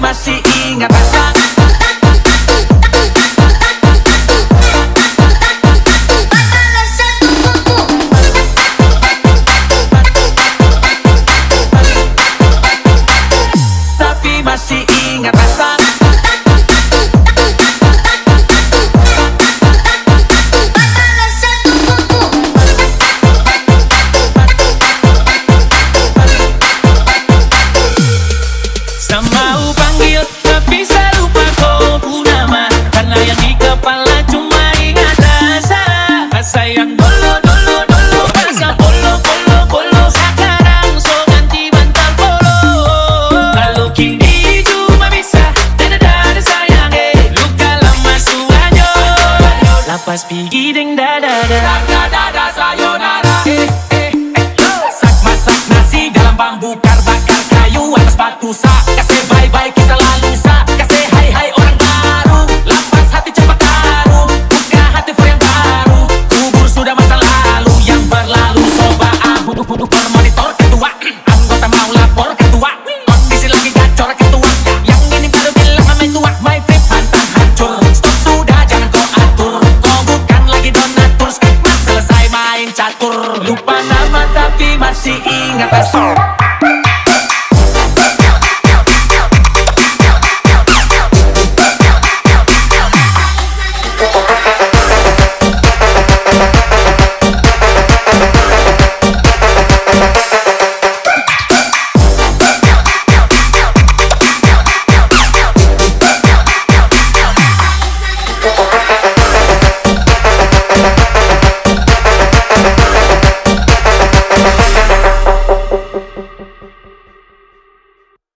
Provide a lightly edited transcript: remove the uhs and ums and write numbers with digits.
masih ingat rasa. Tapi masih ingat rasa. Mau panggil tapi saya lupa kau pun nama, karena yang di kepala cuma ingat rasa. Rasa yang dulu rasa polo sekarang so ganti bantal polo. Lalu kini cuma bisa dada sayang, luka lama suayo lapas pergi deng dada sayonara. Sak masak nasi dalam bambu bakar kayu atas batu sak. Kasih bye-bye kisah lalu sak. Kasih hai-hai orang baru. Lapas hati cepat taruh. Buka hati for yang baru. Kubur sudah masa lalu yang berlalu. Soba abu monitor ketua. Anggota mau lapor ketua. Kondisi lagi gacor ketua. Yang ini baru bilang mamai tua. My trip pantang hancur. Stop sudah jangan kau atur. Kau bukan lagi donatur. Skipmat selesai main catur. Lupa nama tapi masih ingat rasa.